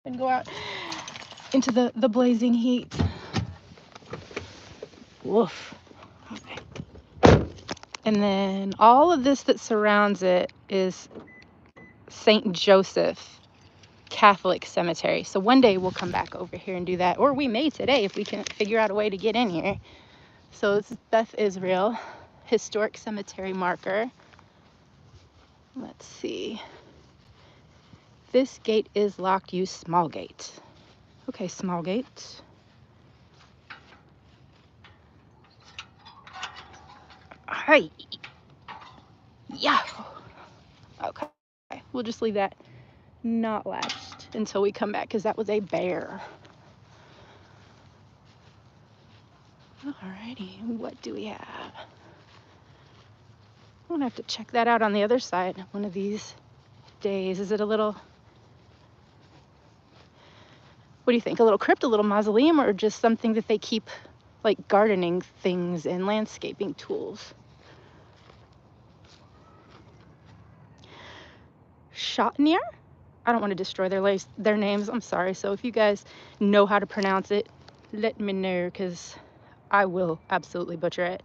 and go out into the blazing heat. Woof. Okay. And then all of this that surrounds it is St. Joseph Catholic Cemetery. So one day we'll come back over here and do that, or we may today if we can figure out a way to get in here. So this is Beth Israel Historic Cemetery marker. Let's see. This gate is locked. Use small gate. Okay, small gate. Hi. Yeah. Okay. We'll just leave that not latched until we come back because that was a bear. Alrighty, what do we have? I'm gonna have to check that out on the other side one of these days. Is it a little, what do you think? A little crypt, a little mausoleum, or just something that they keep like gardening things and landscaping tools? Chotiner? I don't want to destroy their names. I'm sorry. So if you guys know how to pronounce it, let me know because I will absolutely butcher it.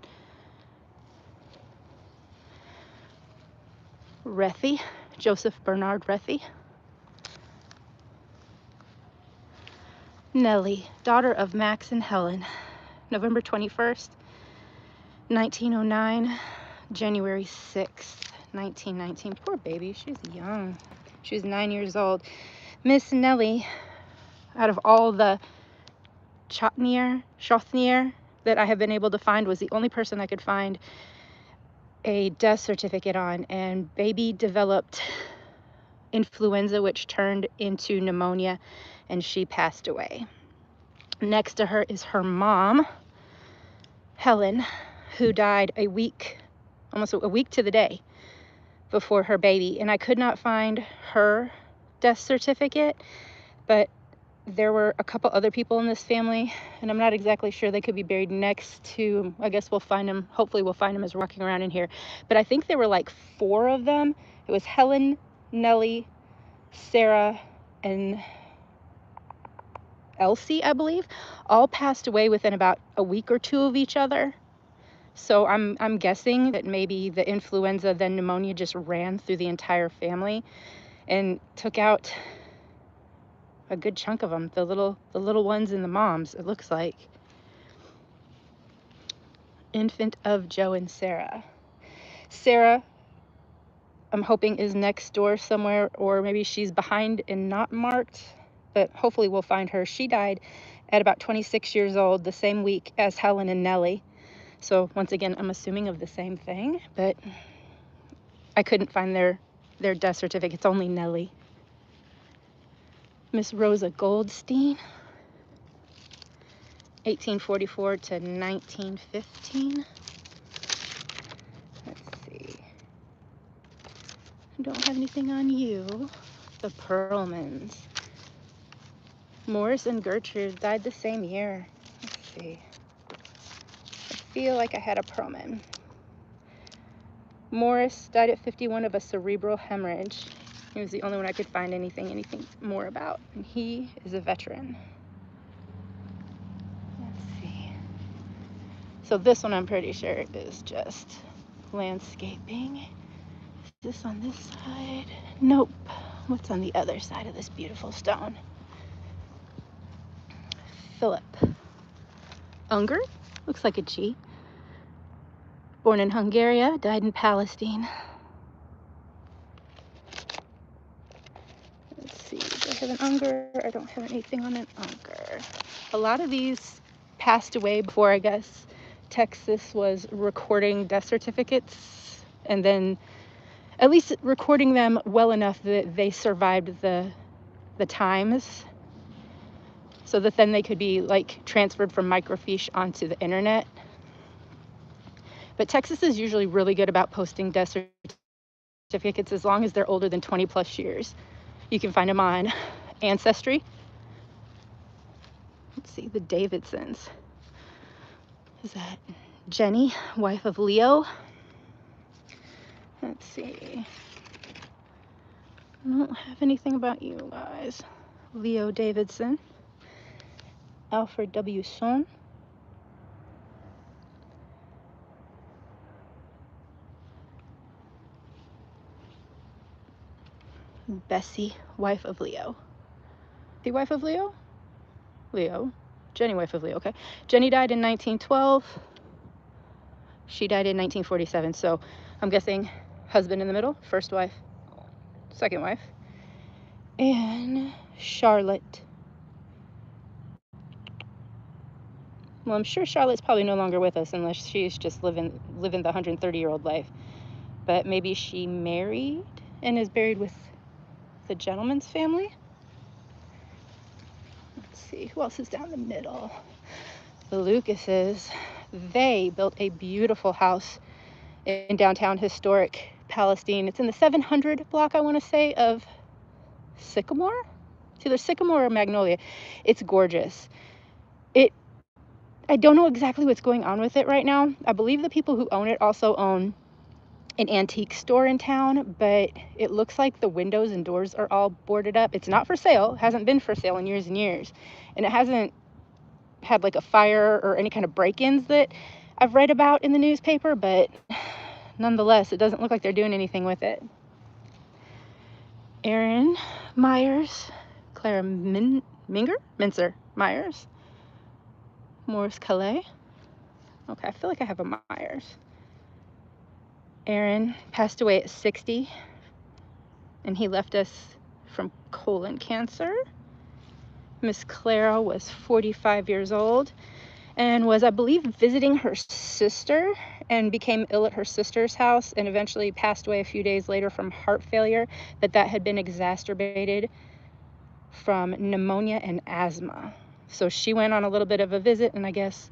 Rethy, Joseph Bernard Rethy. Nellie, daughter of Max and Helen, November 21st, 1909, January 6th, 1919. Poor baby, she's young. She was 9 years old. Miss Nellie, out of all the Chotiner that I have been able to find, was the only person I could find a death certificate on, and baby developed influenza, which turned into pneumonia, and she passed away. Next to her is her mom, Helen, who died almost a week to the day before her baby, and I could not find her death certificate, but there were a couple other people in this family, and I'm not exactly sure. They could be buried next to, I guess we'll find them, hopefully we'll find them as we're walking around in here, but I think there were like 4 of them. It was Helen, Nellie, Sarah, and Elsie, I believe. All passed away within about a week or 2 of each other. So I'm guessing that maybe the influenza, then pneumonia, just ran through the entire family and took out a good chunk of them, the little ones and the moms, it looks like. Infant of Joe and Sarah. Sarah, I'm hoping, is next door somewhere, or maybe she's behind and not marked, but hopefully we'll find her. She died at about 26 years old, the same week as Helen and Nellie. So once again, I'm assuming of the same thing, but I couldn't find their death certificates, only Nellie. Miss Rosa Goldstein, 1844 to 1915. Let's see. I don't have anything on you. The Pearlmans. Morris and Gertrude died the same year. Let's see. I feel like I had a Pearlman. Morris died at 51 of a cerebral hemorrhage. He was the only one I could find anything more about, and he is a veteran. Let's see. So this one I'm pretty sure is just landscaping. Is this on this side? Nope. What's on the other side of this beautiful stone? Philip Unger, looks like a G. Born in Hungary, died in Palestine. Let's see, do I have an Unger? I don't have anything on an Unger. A lot of these passed away before, I guess, Texas was recording death certificates, and then at least recording them well enough that they survived the times, so that then they could be like transferred from microfiche onto the internet. But Texas is usually really good about posting death certificates as long as they're older than 20 plus years. You can find them on Ancestry. Let's see, the Davidsons. Is that Jenny, wife of Leo? Let's see. I don't have anything about you guys. Leo Davidson, Alfred W. Son, Bessie, wife of Leo. The wife of Leo? Leo. Jenny, wife of Leo, okay. Jenny died in 1912. She died in 1947, so I'm guessing husband in the middle, first wife, second wife. And Charlotte. Well, I'm sure Charlotte's probably no longer with us unless she's just living the 130-year-old life. But maybe she married and is buried with the gentleman's family. Let's see, who else is down the middle? The Lucases. They built a beautiful house in downtown historic Palestine. It's in the 700 block, I want to say, of Sycamore. It's either Sycamore or Magnolia. It's gorgeous. I don't know exactly what's going on with it right now. I believe the people who own it also own an antique store in town, but it looks like the windows and doors are all boarded up. It's not for sale, hasn't been for sale in years and years, and it hasn't had like a fire or any kind of break-ins that I've read about in the newspaper, but nonetheless, it doesn't look like they're doing anything with it. Aaron Meyers, Clara Mincer Meyers, Morris Calais. Okay, I feel like I have a Meyers. Aaron passed away at 60, and he left us from colon cancer. Miss Clara was 45 years old and was, I believe, visiting her sister and became ill at her sister's house and eventually passed away a few days later from heart failure, but that had been exacerbated from pneumonia and asthma. So she went on a little bit of a visit, and I guess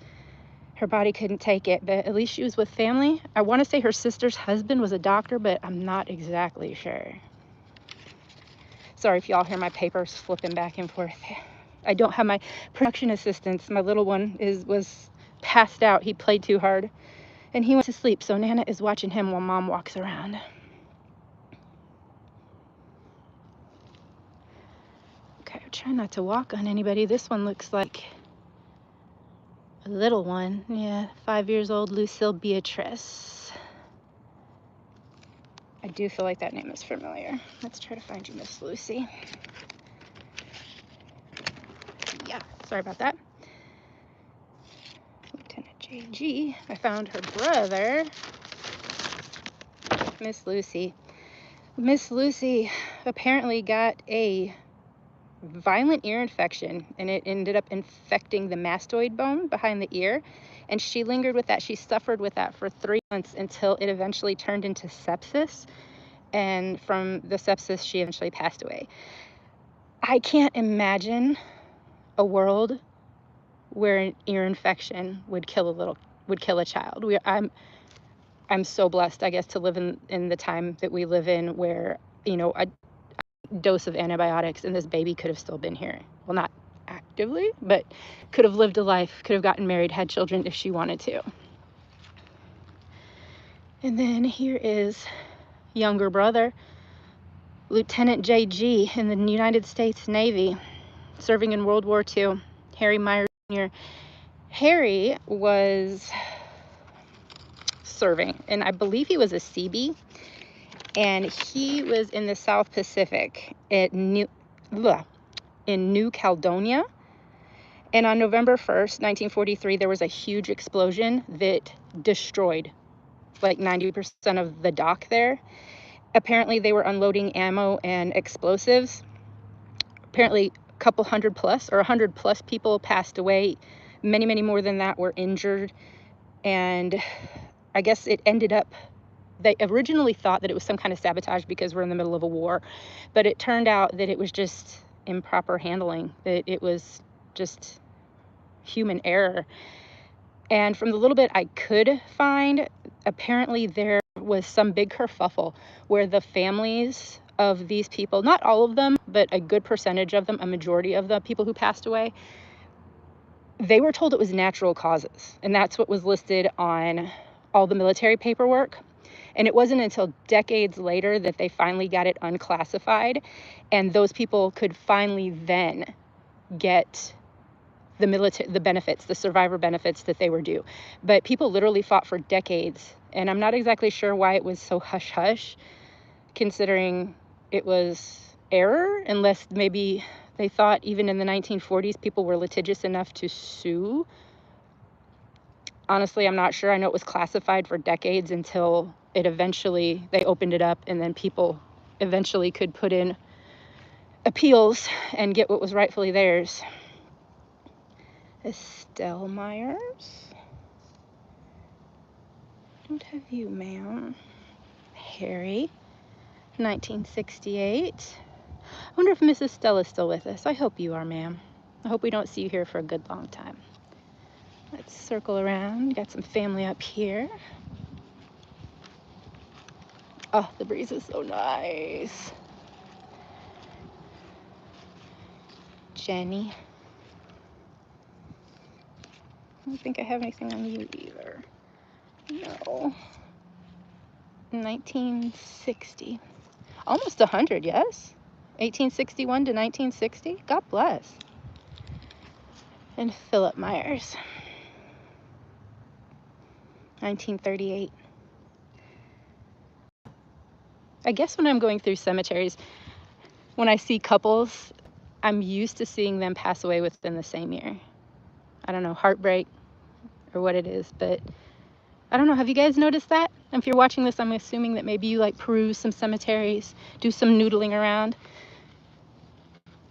her body couldn't take it, but at least she was with family. I want to say her sister's husband was a doctor, but I'm not exactly sure. Sorry if y'all hear my papers flipping back and forth. I don't have my production assistants. My little one was passed out. He played too hard, and he went to sleep, so Nana is watching him while Mom walks around. Okay, I'm trying not to walk on anybody. This one looks like a little one. Yeah, 5 years old, Lucille Beatrice. I do feel like that name is familiar. Let's try to find you, Miss Lucy. Yeah, sorry about that. Lieutenant J.G. I found her brother, Miss Lucy. Miss Lucy apparently got a violent ear infection, and it ended up infecting the mastoid bone behind the ear, and she lingered with that. She suffered with that for 3 months until it eventually turned into sepsis, and from the sepsis she eventually passed away. I can't imagine a world where an ear infection would kill a child. I'm so blessed, I guess, to live in the time that we live in, where, you know, a dose of antibiotics and this baby could have still been here. Well, not actively, but could have lived a life, could have gotten married, had children if she wanted to. And then here is younger brother, Lieutenant J.G. in the United States Navy, serving in World War II, Harry Meyers Jr. Harry was serving, and I believe he was a Seabee, and he was in the South Pacific at New Caledonia. And on November 1st, 1943, there was a huge explosion that destroyed like 90% of the dock there. Apparently, they were unloading ammo and explosives. Apparently, a couple hundred plus, or 100 plus people passed away. Many, many more than that were injured. And I guess it ended up, they originally thought that it was some kind of sabotage because we're in the middle of a war, but it turned out that it was just improper handling, that it was just human error. And from the little bit I could find, apparently there was some big kerfuffle where the families of these people, not all of them, but a good percentage of them, a majority of the people who passed away, they were told it was natural causes. And that's what was listed on all the military paperwork. And it wasn't until decades later that they finally got it unclassified, and those people could finally then get the benefits, the survivor benefits that they were due. But people literally fought for decades, and I'm not exactly sure why it was so hush-hush, considering it was error, unless maybe they thought even in the 1940s people were litigious enough to sue. Honestly, I'm not sure. I know it was classified for decades until it eventually, they opened it up, and then people eventually could put in appeals and get what was rightfully theirs. Estelle Meyers. Don't have you, ma'am. Harry, 1968. I wonder if Mrs. Stella is still with us. I hope you are, ma'am. I hope we don't see you here for a good long time. Let's circle around. Got some family up here. Oh, the breeze is so nice. Jenny. I don't think I have anything on you either. No. 1960. Almost 100, yes? 1861 to 1960? God bless. And Philip Meyers. 1938. I guess when I'm going through cemeteries, when I see couples, I'm used to seeing them pass away within the same year. I don't know, heartbreak or what it is, but I don't know. Have you guys noticed that? If you're watching this, I'm assuming that maybe you like peruse some cemeteries, do some noodling around,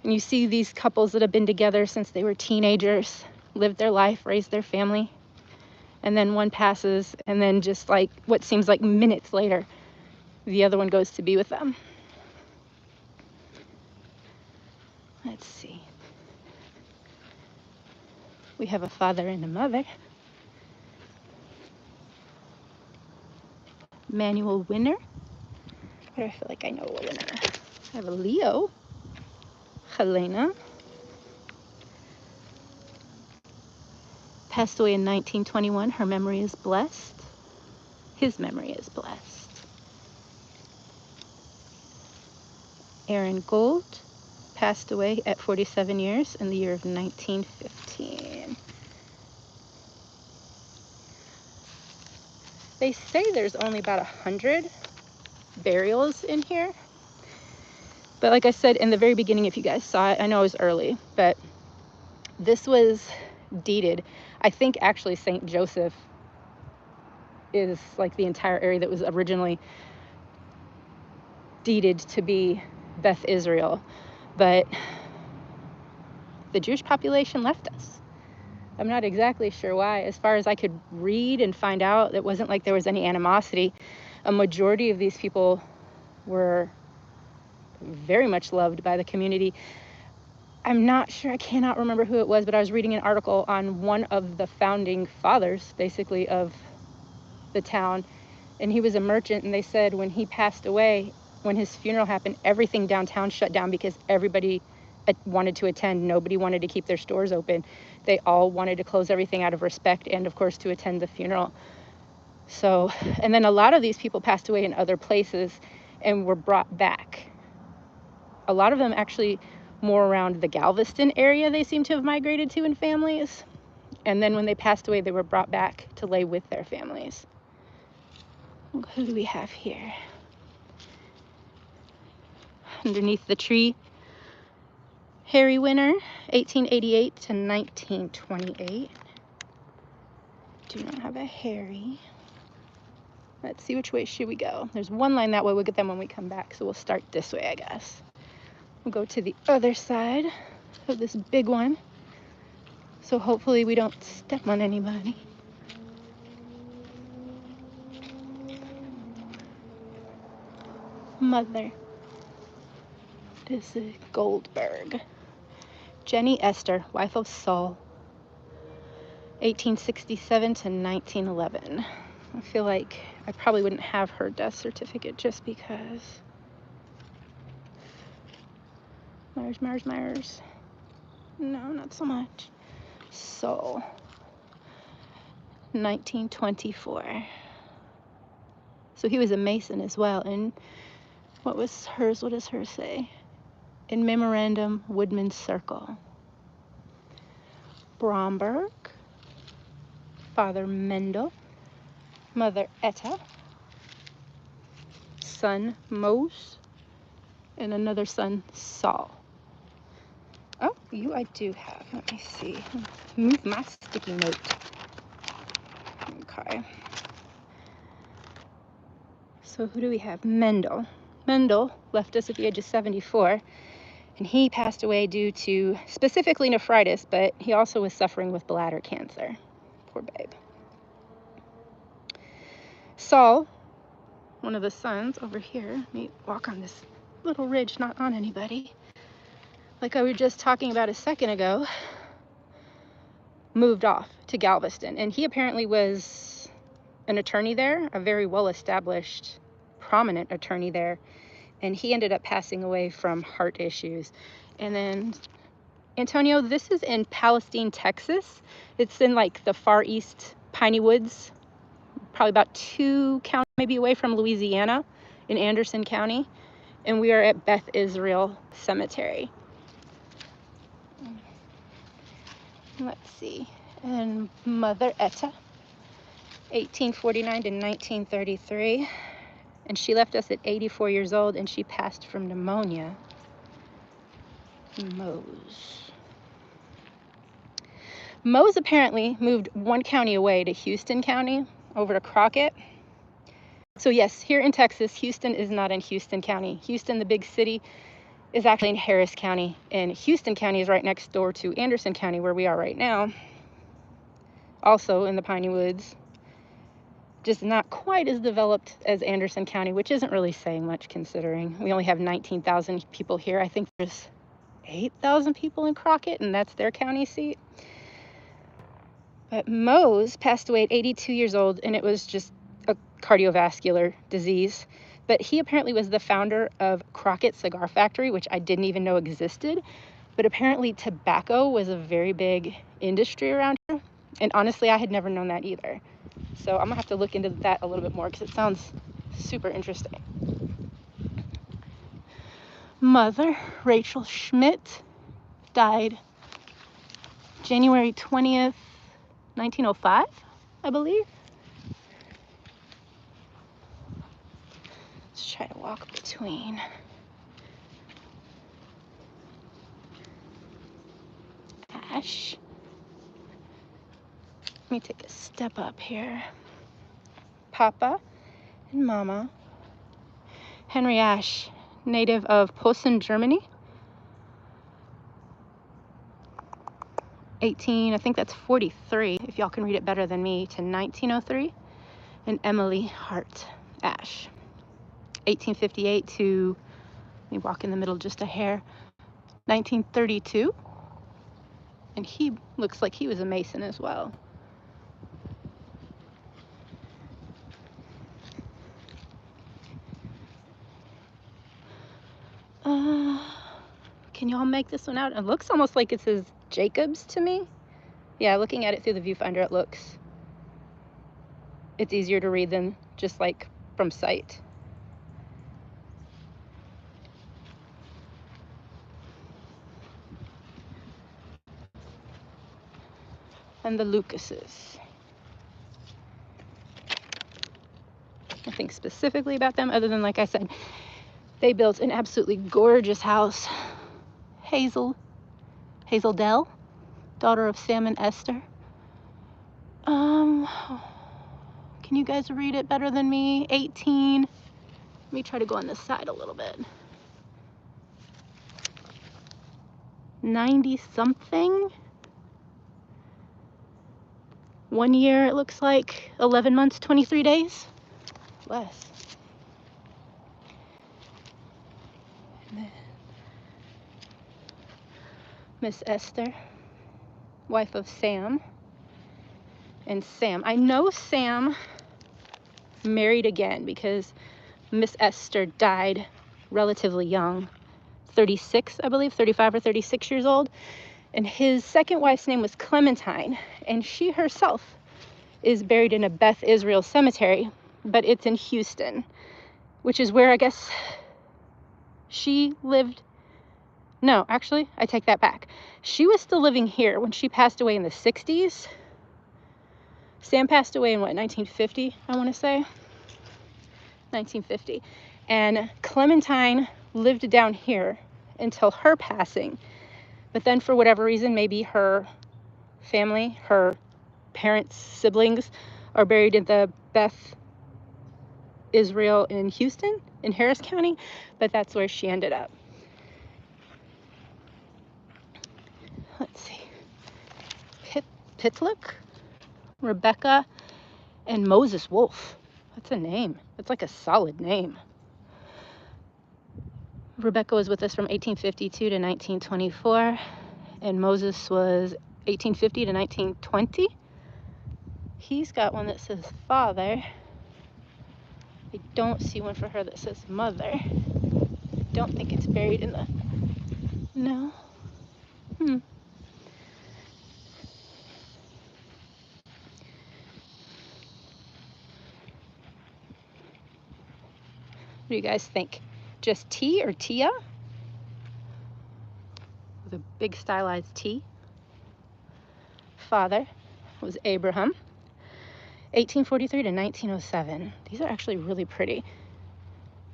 and you see these couples that have been together since they were teenagers, lived their life, raised their family, and then one passes, and then just like what seems like minutes later, the other one goes to be with them. Let's see. We have a father and a mother. Manual winner. But I feel like I know a winner. I have a Leo. Helena. Passed away in 1921. Her memory is blessed. His memory is blessed. Aaron Gold. Passed away at 47 years in the year of 1915. They say there's only about 100 burials in here. But like I said in the very beginning, if you guys saw it, I know it was early, but this was deeded. I think actually St. Joseph is like the entire area that was originally deeded to be Beth Israel, but the Jewish population left us. I'm not exactly sure why. As far as I could read and find out, it wasn't like there was any animosity. A majority of these people were very much loved by the community. I'm not sure, I cannot remember who it was, but I was reading an article on one of the founding fathers, basically, of the town, and he was a merchant, and they said when he passed away, when his funeral happened, everything downtown shut down because everybody wanted to attend. Nobody wanted to keep their stores open. They all wanted to close everything out of respect and, of course, to attend the funeral. So, and then a lot of these people passed away in other places and were brought back. A lot of them actually more around the Galveston area they seem to have migrated to in families. And then when they passed away, they were brought back to lay with their families. Who do we have here? Underneath the tree, Harry Winner, 1888 to 1928. Do not have a Harry. Let's see, which way should we go? There's one line that way. We'll get them when we come back, so we'll start this way, I guess. We'll go to the other side of this big one, so hopefully we don't step on anybody. Mother. This is Goldberg. Jenny Esther, wife of Saul, 1867 to 1911. I feel like I probably wouldn't have her death certificate just because. Meyers. No, not so much. So, 1924. So he was a Mason as well. And what was hers? What does hers say? In memorandum, Woodman's Circle. Bromberg, Father Mendel, Mother Etta, son Mose, and another son Saul. Oh, you I do have. Let me see. Move my sticky note. Okay. So who do we have? Mendel. Mendel left us at the age of 74, and he passed away due to specifically nephritis, but he also was suffering with bladder cancer. Poor babe. Saul, one of the sons over here, let me walk on this little ridge, not on anybody, like I was just talking about a second ago, moved off to Galveston, and he apparently was an attorney there, a very well-established, prominent attorney there, and he ended up passing away from heart issues. And then Antonio, this is in Palestine, Texas. It's in like the far east piney woods, probably about 2 counties maybe away from Louisiana, in Anderson County, and we are at Beth Israel Cemetery. Let's see. And Mother Etta, 1849 to 1933, and she left us at 84 years old, and she passed from pneumonia. Mose apparently moved 1 county away to Houston County, over to Crockett. So yes, here in Texas, Houston is not in Houston County. Houston, the big city, is actually in Harris County, and Houston County is right next door to Anderson County, where we are right now. Also in the Piney Woods, just not quite as developed as Anderson County, which isn't really saying much considering we only have 19,000 people here. I think there's 8,000 people in Crockett, and that's their county seat. But Mose passed away at 82 years old, and it was just a cardiovascular disease. But he apparently was the founder of Crockett Cigar Factory, which I didn't even know existed. But apparently tobacco was a very big industry around here. And honestly, I had never known that either. So I'm gonna have to look into that a little bit more because it sounds super interesting. Mother, Rachel Schmidt, died January 20th, 1905, I believe. Let's try to walk between. Ash. Let me take a step up here. Papa and Mama. Henry Ash, native of Posen, Germany. 18, I think that's 43, if y'all can read it better than me, to 1903. And Emily Hart Ash, 1858 to, let me walk in the middle just a hair, 1932. And he looks like he was a Mason as well. Can y'all make this one out? It looks almost like it says Jacobs to me. Yeah, looking at it through the viewfinder, it's easier to read than just like from sight. And the Lucases. Nothing specifically about them other than, like I said, they built an absolutely gorgeous house. Hazel Dell, daughter of Sam and Esther. Can you guys read it better than me? 18. Let me try to go on this side a little bit. 90 something. 1 year, it looks like 11 months, 23 days. Less. And then Miss Esther, wife of Sam. And Sam, I know Sam married again because Miss Esther died relatively young, 36, I believe, 35 or 36 years old. And his second wife's name was Clementine, and she herself is buried in a Beth Israel Cemetery, but it's in Houston, which is where I guess she lived. No, actually, I take that back. She was still living here when she passed away in the 60s. Sam passed away in what, 1950, I want to say? 1950. And Clementine lived down here until her passing. But then for whatever reason, maybe her family, her parents, siblings, are buried in the Beth Israel in Houston, in Harris County, but that's where she ended up. Let's see. Pitlock, Rebecca, and Moses Wolfe. That's a name. That's like a solid name. Rebecca was with us from 1852 to 1924, and Moses was 1850 to 1920. He's got one that says father. I don't see one for her that says mother. I don't think it's buried in the... No? What do you guys think? Just T or Tia? With a big stylized T. Father was Abraham. 1843 to 1907. These are actually really pretty.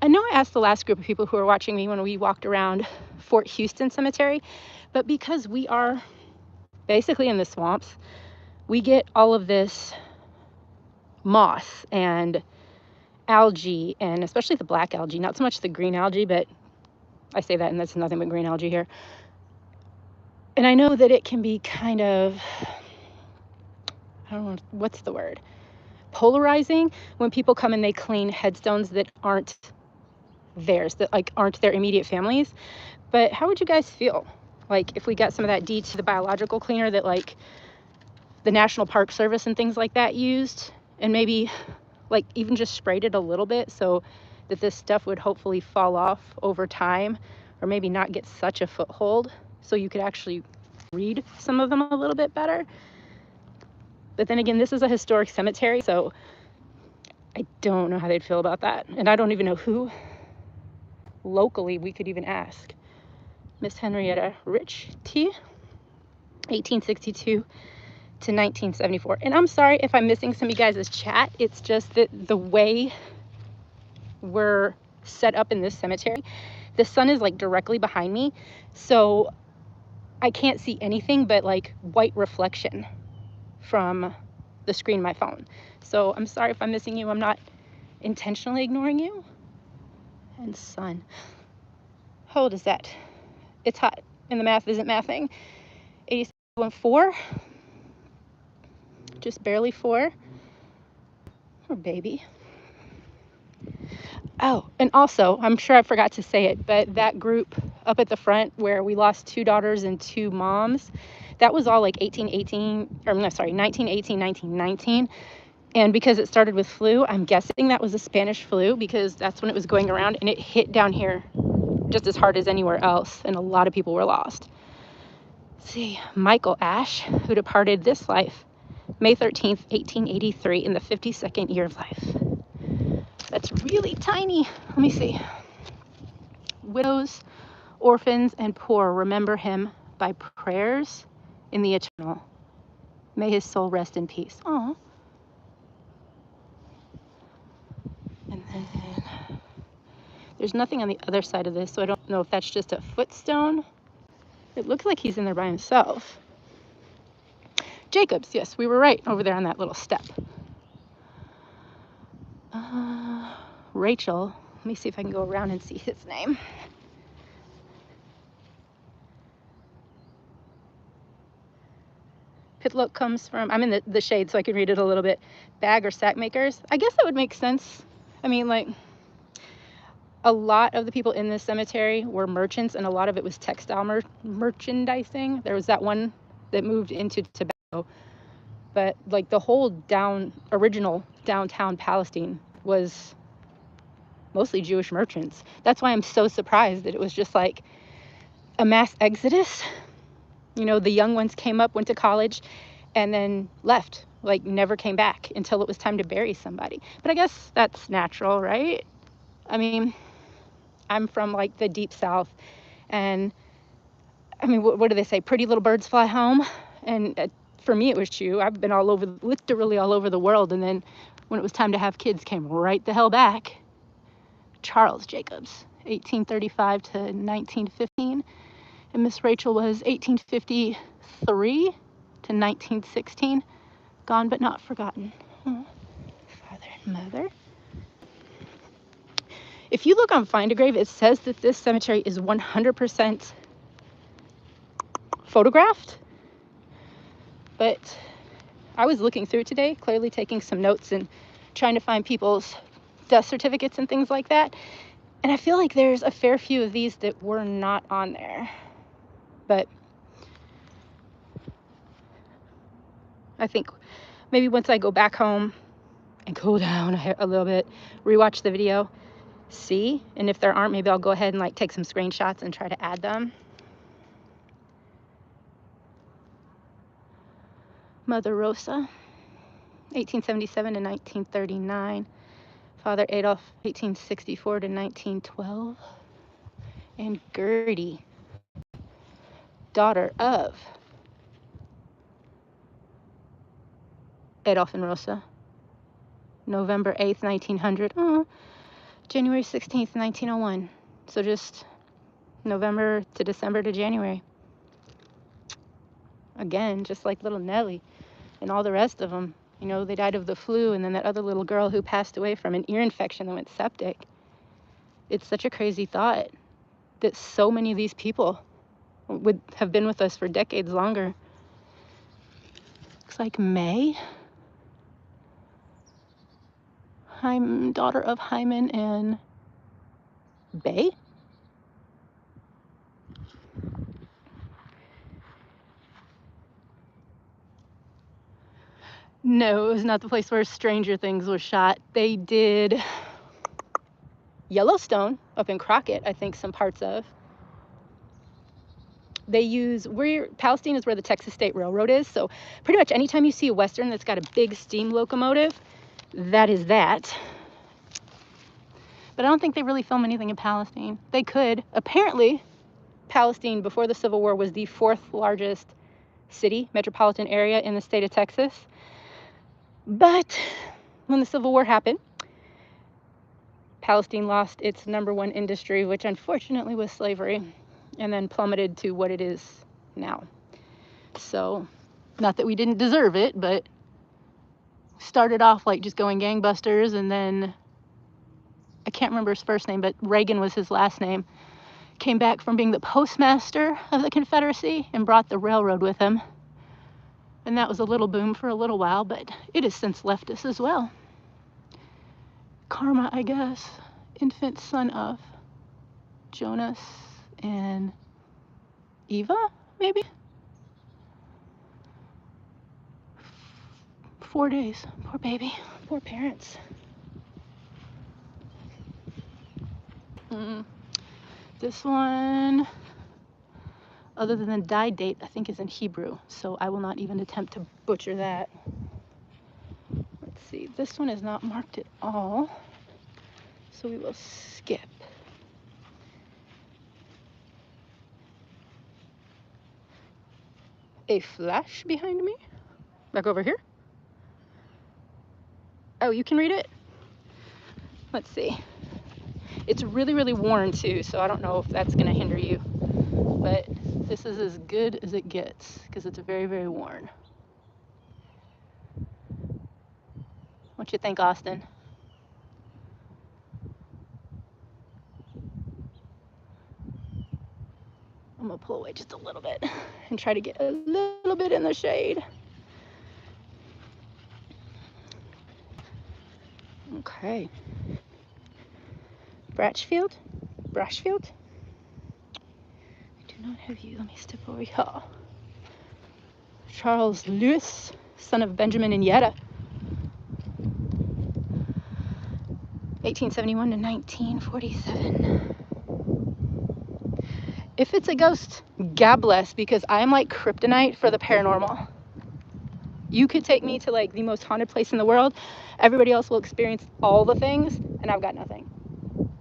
I know I asked the last group of people who were watching me when we walked around Fort Houston Cemetery, but because we are basically in the swamps, we get all of this moss and algae, and especially the black algae, not so much the green algae, but I say that and that's nothing but green algae here. And I know that it can be kind of, I don't know, what's the word? Polarizing when people come and they clean headstones that aren't theirs, that like aren't their immediate families. But how would you guys feel like if we got some of that D to the biological cleaner that like the National Park Service and things like that used, and maybe like even just sprayed it a little bit so that this stuff would hopefully fall off over time, or maybe not get such a foothold so you could actually read some of them a little bit better. But then again, this is a historic cemetery, so I don't know how they'd feel about that. And I don't even know who locally we could even ask. Miss Henrietta Rich T, 1862 to 1974. And I'm sorry if I'm missing some of you guys' chat. It's just that the way we're set up in this cemetery, the sun is like directly behind me, so I can't see anything but like white reflection from the screen of my phone. So I'm sorry if I'm missing you. I'm not intentionally ignoring you. And sun. How old is that? It's hot. And the math isn't mathing. 87.4. Just barely 4. Poor baby. Oh, and also, I'm sure I forgot to say it, but that group up at the front where we lost 2 daughters and 2 moms, that was all like 1918, 1919. And because it started with flu, I'm guessing that was the Spanish flu because that's when it was going around, and it hit down here just as hard as anywhere else, and a lot of people were lost. Let's see, Michael Ash, who departed this life May 13th, 1883, in the 52nd year of life. That's really tiny. Let me see. Widows, orphans, and poor remember him by prayers in the eternal. May his soul rest in peace. Aw. And then there's nothing on the other side of this, so I don't know if that's just a footstone. It looks like he's in there by himself. Jacobs, yes, we were right over there on that little step. Rachel, let me see if I can go around and see his name. Pitlock comes from, I'm in the shade so I can read it a little bit. Bag or sack makers. I guess that would make sense. I mean, like, a lot of the people in this cemetery were merchants, and a lot of it was textile merchandising. There was that one that moved into tobacco, but like the whole original downtown Palestine was mostly Jewish merchants. That's why I'm so surprised that it was just like a mass exodus. You know, the young ones came up, went to college, and then left. like never came back until it was time to bury somebody. But I guess that's natural, right? I mean, I'm from like the deep South, and I mean, what do they say? Pretty little birds fly home. And for me, it was true. I've been all over, literally all over the world. And then when it was time to have kids, came right the hell back. Charles Jacobs, 1835 to 1915. And Miss Rachel was 1853 to 1916. Gone but not forgotten. Oh, father and mother. If you look on Find a Grave, it says that this cemetery is 100% photographed. But I was looking through today, clearly taking some notes and trying to find people's death certificates and things like that. And I feel like there's a fair few of these that were not on there. But I think maybe once I go back home and cool down a little bit, rewatch the video, see, and if there aren't, maybe I'll go ahead and like take some screenshots and try to add them. Mother Rosa, 1877 to 1939. Father Adolf, 1864 to 1912. And Gertie, daughter of Adolf and Rosa, November 8th, 1900. January 16th, 1901. So just November to December to January. Again, just like little Nellie and all the rest of them. You know, they died of the flu, and then that other little girl who passed away from an ear infection that went septic. It's such a crazy thought that so many of these people would have been with us for decades longer. Looks like May. I'm daughter of Hyman and Bay. No, it was not the place where Stranger Things was shot. They did Yellowstone up in Crockett, I think some parts of. They use, Palestine is where the Texas State Railroad is. So pretty much anytime you see a Western that's got a big steam locomotive, that is that. But I don't think they really film anything in Palestine. They could. Apparently, Palestine before the Civil War was the 4th largest city, metropolitan area in the state of Texas. But when the Civil War happened, Palestine lost its #1 industry, which unfortunately was slavery, and then plummeted to what it is now. So, not that we didn't deserve it, but started off like just going gangbusters, and then I can't remember his first name, but Reagan was his last name, came back from being the postmaster of the Confederacy and brought the railroad with him. And that was a little boom for a little while, but it has since left us as well. Karma, I guess, infant son of Jonas and Eva, maybe? 4 days, poor baby, poor parents. This one, other than the die date, I think is in Hebrew, so I will not even attempt to butcher that. Let's see, this one is not marked at all, so we will skip. A flash behind me? Back over here? Oh, you can read it? Let's see. It's really, really worn too, so I don't know if that's gonna hinder you. But this is as good as it gets, because it's very, very worn. What you think, Austin? I'm gonna pull away just a little bit and try to get a little bit in the shade. Okay. Brashfield? I do not have you. Let me step over here. Charles Lewis, son of Benjamin and Yetta. 1871 to 1947. If it's a ghost, God bless, because I'm like kryptonite for the paranormal. You could take me to like the most haunted place in the world. Everybody else will experience all the things, and I've got nothing.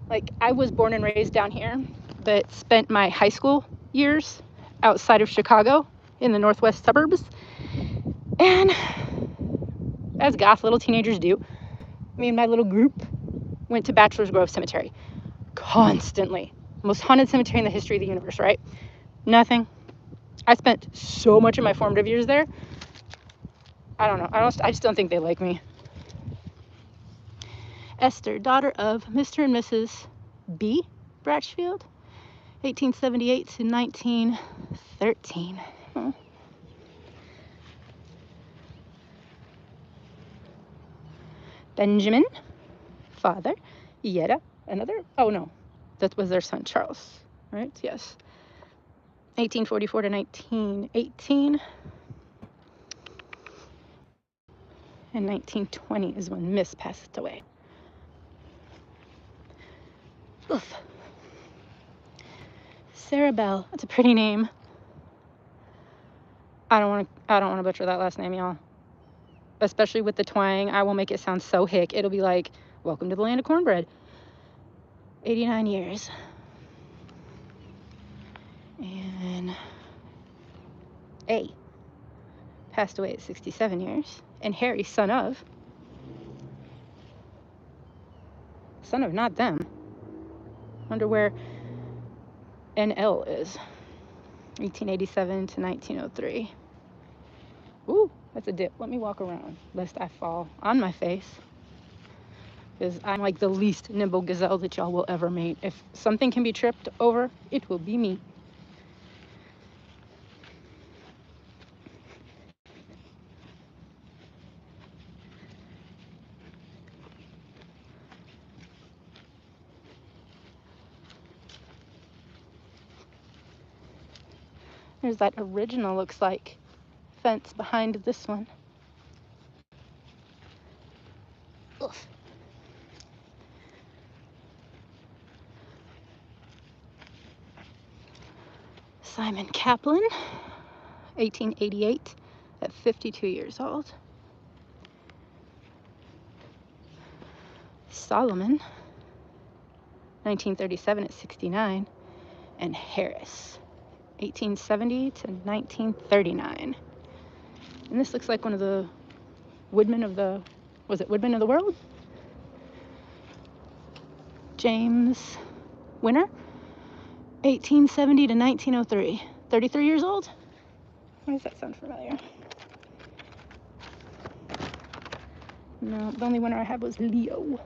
Like, I was born and raised down here, but spent my high school years outside of Chicago in the northwest suburbs. And as goth little teenagers do, me and my little group went to Bachelor's Grove Cemetery constantly. Most haunted cemetery in the history of the universe, right? Nothing. I spent so much of my formative years there. I don't know. I just don't think they like me. Esther, daughter of Mr. and Mrs. B. Bratchfield, 1878 to 1913. Oh. Benjamin, father. Yetta, another. Oh no, that was their son Charles, right? Yes. 1844 to 1918. And 1920 is when Miss passed away. Oof. Sarah Bell. That's a pretty name. I don't want to butcher that last name, y'all. Especially with the twang, I will make it sound so hick. It'll be like, welcome to the land of cornbread. 89 years. And A passed away at 67 years. And Harry, son of not them. Wonder where NL is. 1887 to 1903. Ooh, that's a dip. Let me walk around, lest I fall on my face. Because I'm like the least nimble gazelle that y'all will ever meet. If something can be tripped over, it will be me. There's that original, looks like, fence behind this one. Oof. Simon Kaplan, 1888 at 52 years old. Solomon, 1937 at 69. And Harris, 1870 to 1939. And this looks like one of the woodmen of the, was it Woodmen of the World? James Winner, 1870 to 1903. 33 years old? Why does that sound familiar? No, the only winner I had was Leo.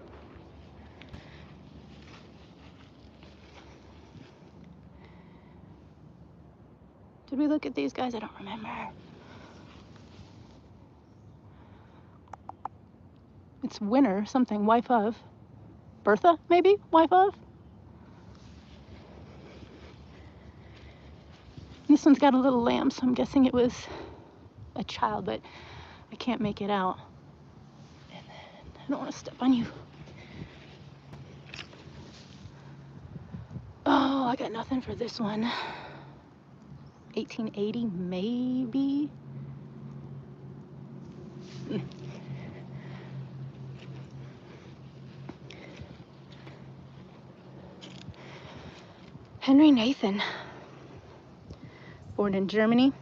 Did we look at these guys? I don't remember. It's Winner, something, wife of. Bertha, maybe? Wife of? This one's got a little lamb, so I'm guessing it was a child, but I can't make it out. And then, I don't want to step on you. Oh, I got nothing for this one. 1880, maybe? Henry Nathan, born in Germany,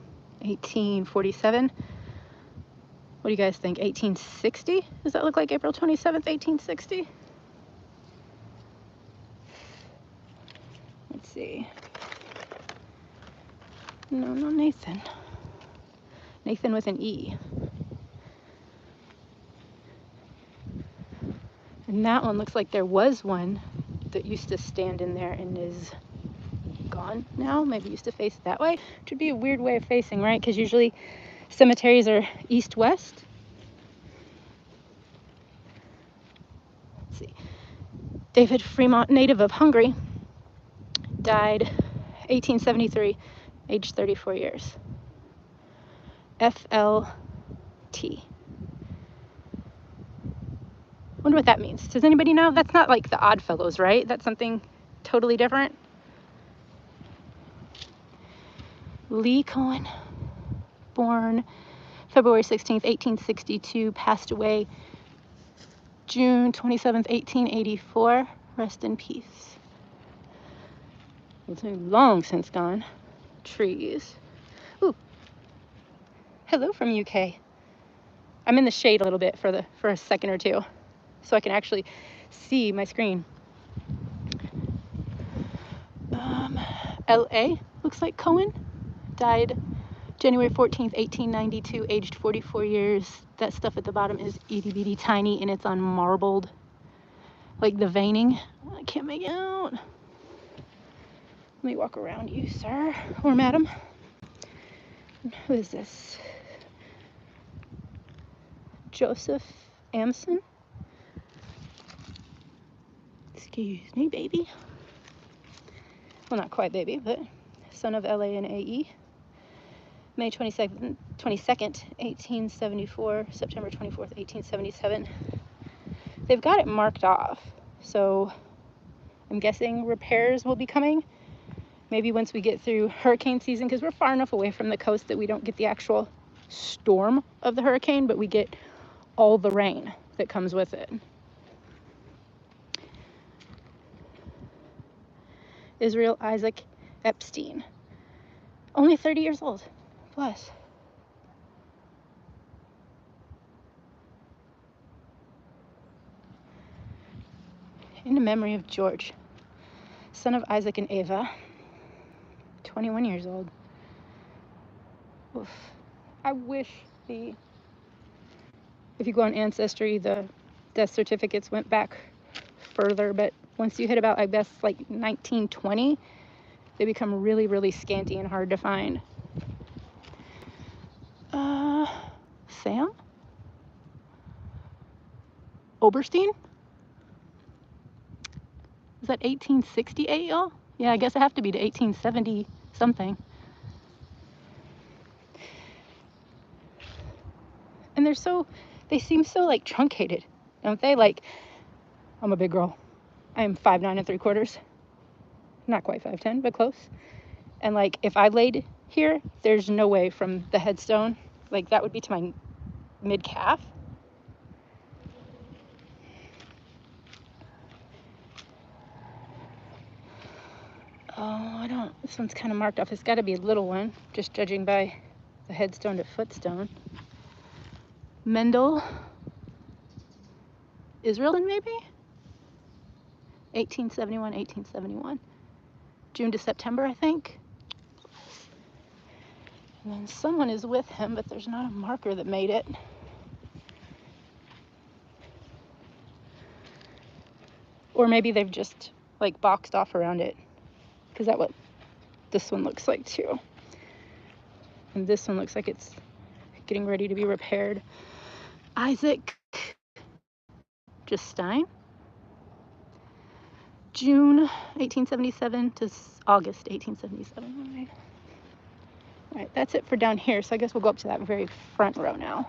1847. What do you guys think? 1860? Does that look like April 27th, 1860? Let's see. No, not Nathan. Nathan with an E. And that one looks like there was one that used to stand in there and is gone now. Maybe used to face that way, which would be a weird way of facing, right? Because usually cemeteries are east-west. Let's see. David Fremont, native of Hungary, died 1873, age 34 years. FLT. Wonder what that means. Does anybody know? That's not like the Oddfellows, right? That's something totally different. Lee Cohen, born February 16th, 1862, passed away June 27th, 1884. Rest in peace. It's long since gone. Trees. Ooh. Hello from UK. I'm in the shade a little bit for a second or two, so I can actually see my screen. L.A. looks like Cohen died January 14th, 1892, aged 44 years. That stuff at the bottom is itty bitty tiny, and it's on marbled, like the veining. I can't make it out. Let me walk around you, sir or madam. Who is this? Joseph Amson. Excuse me, baby. Well, not quite baby, but son of L.A. and A.E. May 22nd, 1874, September 24th, 1877. They've got it marked off, so I'm guessing repairs will be coming. Maybe once we get through hurricane season, because we're far enough away from the coast that we don't get the actual storm of the hurricane, but we get all the rain that comes with it. Israel Isaac Epstein. Only 30 years old. Bless. In the memory of George, son of Isaac and Eva, 21 years old. Oof. I wish if you go on Ancestry, the death certificates went back further, but once you hit about, I guess, like 1920, they become really, really scanty and hard to find. Sam? Oberstein? Is that 1868, y'all? Yeah, I guess I have to be to 1870 something. And they seem so like truncated, don't they? Like, I'm a big girl. I am 5'9"3/4. Not quite 5'10", but close. And like, if I laid here, there's no way from the headstone, like that would be to my mid calf. Oh, this one's kind of marked off. It's got to be a little one, just judging by the headstone to footstone. Mendel Israel, maybe? 1871. June to September, I think. And then someone is with him, but there's not a marker that made it. Or maybe they've just like boxed off around it, because that's what this one looks like too. And this one looks like it's getting ready to be repaired. Isaac Stein, June 1877 to August 1877. All right, that's it for down here. So I guess we'll go up to that very front row now.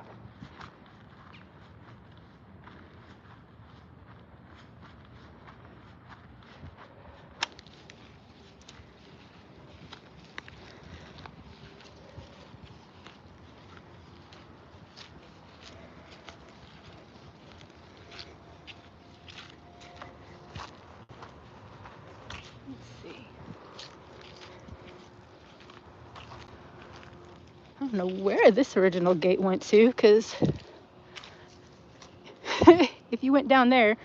I don't know where this original gate went to, because if you went down there,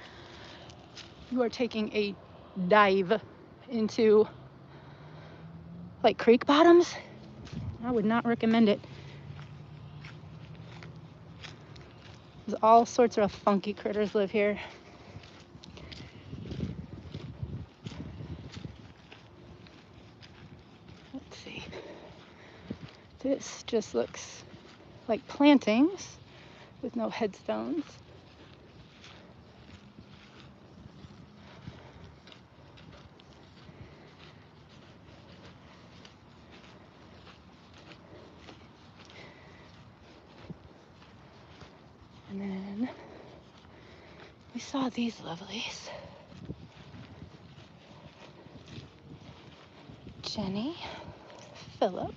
you are taking a dive into like creek bottoms. I would not recommend it. There's all sorts of funky critters live here. Let's see. This just looks like plantings with no headstones. And then we saw these lovelies. Jenny, Philip,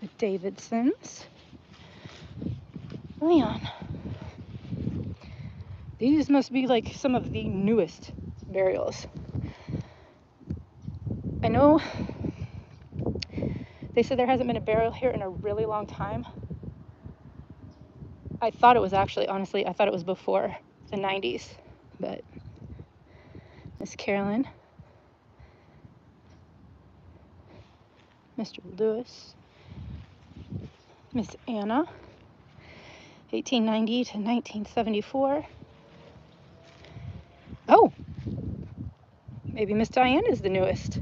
the Davidsons, Leon. These must be like some of the newest burials. I know they said there hasn't been a burial here in a really long time. I thought it was actually, honestly, I thought it was before the 90s, but Miss Carolyn, Mr. Lewis, Miss Anna, 1890 to 1974. Oh, maybe Miss Diane is the newest.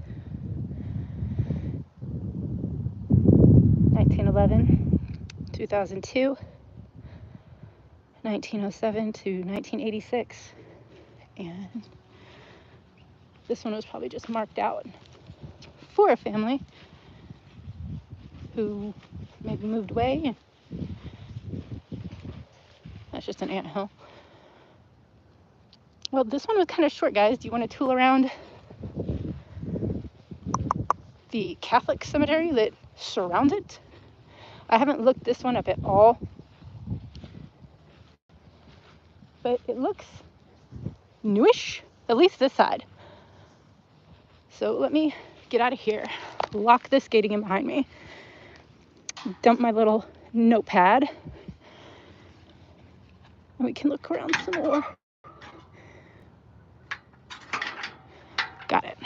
1911, 2002, 1907 to 1986. And this one was probably just marked out for a family who maybe moved away. That's just an anthill. Well, this one was kind of short, guys. Do you want to tool around the Catholic cemetery that surrounds it? I haven't looked this one up at all, but it looks newish, at least this side. So let me get out of here, lock this gating in behind me, dump my little notepad, and we can look around some more. Got it.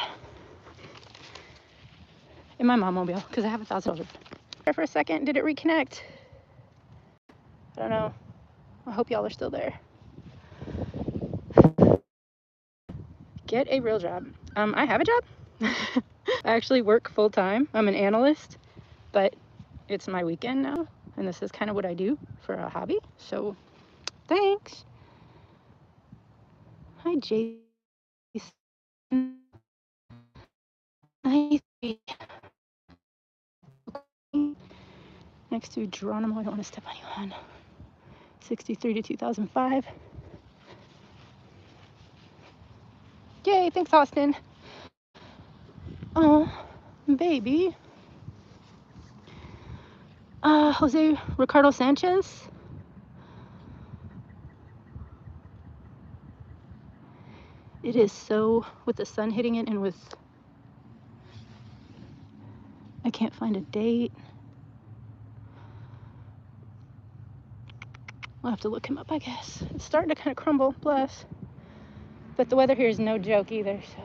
In my Momobile, because I have $1,000. There for a second, did it reconnect? I don't know. I hope y'all are still there. Get a real job. I have a job. I actually work full time. I'm an analyst, but it's my weekend now, and this is kind of what I do for a hobby. So, thanks. Hi, Jason. Nice. Next to Geronimo, I don't want to step on you on. 63 to 2005. Yay, thanks, Austin. Oh, baby. Jose Ricardo Sanchez. It is so, with the sun hitting it and with, I can't find a date. I'll have to look him up, I guess. It's starting to kind of crumble, bless. But the weather here is no joke either, so.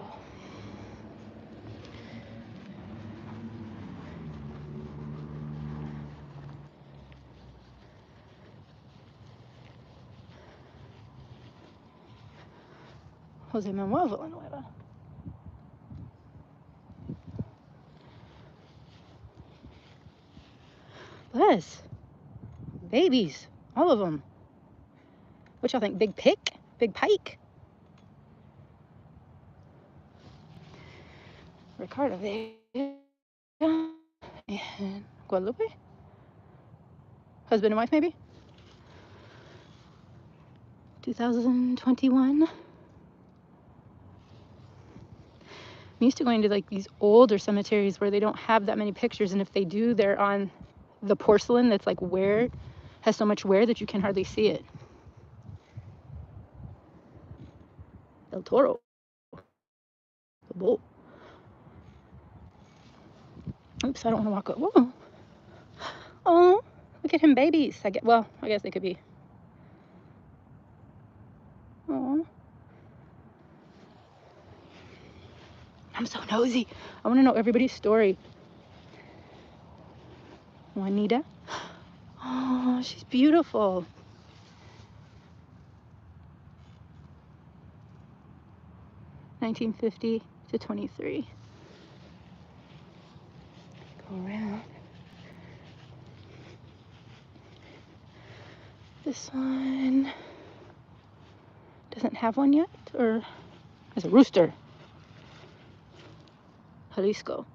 Jose Manuel Villanueva. Bless. Babies, all of them. What y'all think? Big pick? Big pike? Ricardo Vega and Guadalupe? Husband and wife, maybe? 2021. I'm used to going to like these older cemeteries where they don't have that many pictures, and if they do, they're on the porcelain that's like wear, has so much wear that you can hardly see it. El Toro. The bull. Oops, I don't want to walk up. Whoa. Oh, look at him, babies. I guess they could be. Oh. I'm so nosy. I want to know everybody's story. Juanita. Oh, she's beautiful. (1950 to 23). Go around. This one doesn't have one yet, or has a rooster. Jalisco.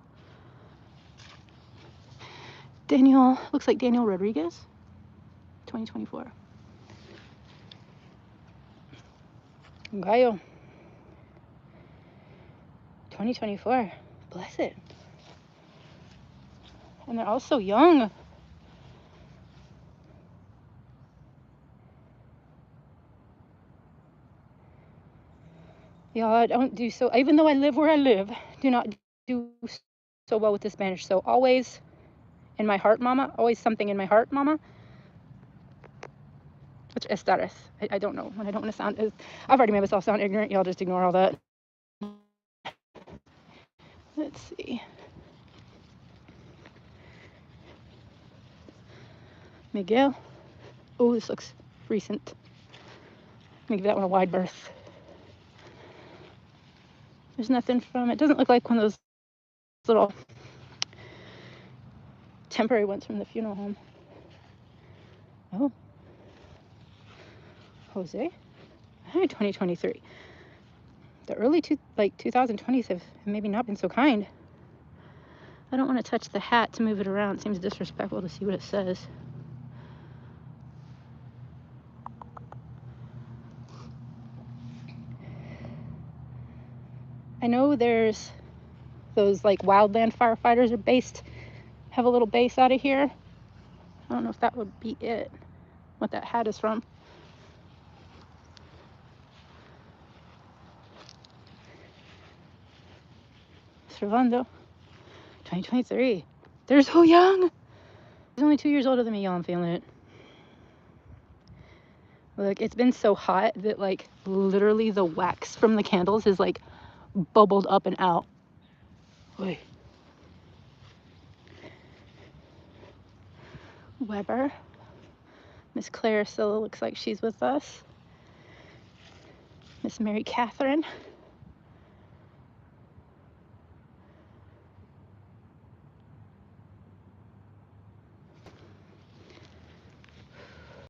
Daniel, looks like Daniel Rodriguez, 2024. Gallo, 2024. Bless it. And they're all so young. Y'all, I don't do so, even though I live where I live, do not do so well with the Spanish. So always in my heart, mama. Always something in my heart, mama. Which estares. I don't know. When I don't want to sound, I've already made myself sound ignorant. Y'all just ignore all that. Let's see. Miguel. Oh, this looks recent. Let me give that one a wide berth. There's nothing from it. Doesn't look like one of those little temporary ones from the funeral home. Oh. Jose. 2023. The early 2020s have maybe not been so kind. I don't want to touch the hat to move it around. It seems disrespectful to see what it says. I know there's those like wildland firefighters have a little base out of here. I don't know if that would be it, what that hat is from. Servando, 2023. They're so young. He's only 2 years older than me, y'all. I'm feeling it. Look, it's been so hot that like literally the wax from the candles is like bubbled up and out. Oy. Weber. Miss Claire still looks like she's with us. Miss Mary Catherine.